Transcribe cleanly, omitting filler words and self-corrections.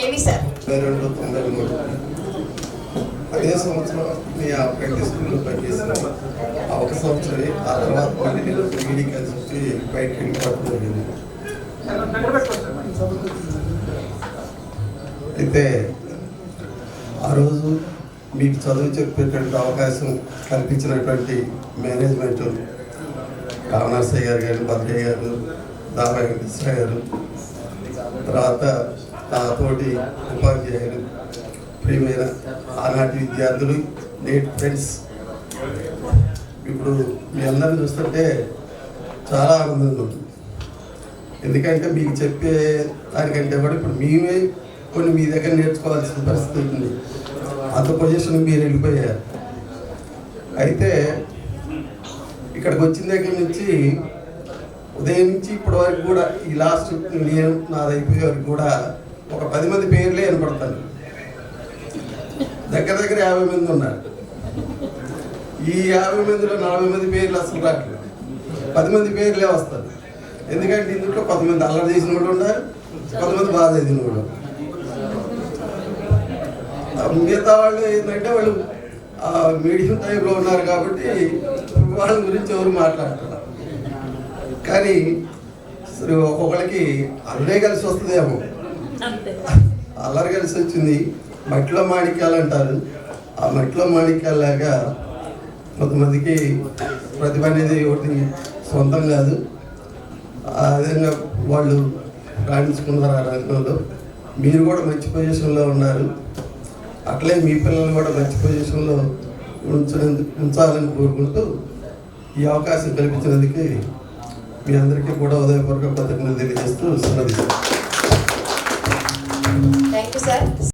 2293 అదే సంవత్సరం నేను ప్రాక్టీస్ స్కూల్లో పనిచేసాను. ఒక సంవత్సరమే. ఆ తర్వాత మళ్ళీ నేను డిగ్రీ కలిసి బయటకు వెళ్ళిపోవడం జరిగింది. అయితే ఆ రోజు మీకు చదువు చెప్పేటువంటి అవకాశం కల్పించినటువంటి మేనేజ్మెంట్ రామనరసయ్య గారు కానీ, భద్రయ్య గారు, దారా వెంకటేశ్వర గారు, తర్వాత తోటి ఉపాధ్యాయులు, ప్రియమైన ఆనాటి విద్యార్థులు, నేటి ఫ్రెండ్స్, ఇప్పుడు మీ అందరిని చూస్తుంటే చాలా ఆనందంగా ఉంటుంది. ఎందుకంటే మీకు చెప్పే దానికంటే కూడా ఇప్పుడు మేమే కొన్ని మీ దగ్గర నేర్చుకోవాల్సిన పరిస్థితి ఉంటుంది. అంత పొజిషన్ మీరు వెళ్ళిపోయారు. అయితే ఇక్కడికి వచ్చిన దగ్గర నుంచి ఉదయం నుంచి ఇప్పటి వరకు కూడా ఈ లాస్ట్ నేను నాది అయిపోయే వరకు కూడా ఒక 10 మంది పేర్లే వినపడతాను. దగ్గర 50 మంది ఉన్నారు. ఈ 50 మందిలో 40 మంది పేర్లు అసలు రావట్లేదు. 10 మంది పేర్లే వస్తారు. ఎందుకంటే ఇందులో 10 మంది అల్లరి చేసిన వాళ్ళు ఉన్నారు, 10 మంది బాధ చేసిన వాళ్ళు. మిగతా వాళ్ళు ఏంటంటే వాళ్ళు మీడియం టైంలో ఉన్నారు కాబట్టి వాళ్ళ గురించి ఎవరు మాట్లాడుతున్నారు. కానీ సరే ఒక్కొక్కరికి అల్లరే కలిసి వస్తుందేమో. అల్లరి కలిసి వచ్చింది. మట్టిలో మాణిక్యాలు అంటారు. ఆ మట్టిలో మాణిక్యాలాగా కొంతమందికి ప్రతిభ అనేది ఒకటి సొంతం కాదు. ఆ విధంగా వాళ్ళు రాణించుకున్నారు ఆ రంగంలో. మీరు కూడా మంచి పొజిషన్లో ఉన్నారు. అట్లే మీ పిల్లలు కూడా మంచి పొజిషన్లో ఉంచాలని కోరుకుంటూ ఈ అవకాశం కల్పించినందుకు మీ అందరికీ కూడా ఉదయపూర్వక కృతజ్ఞతలు తెలియజేస్తూ సెలవు. Thank you sir.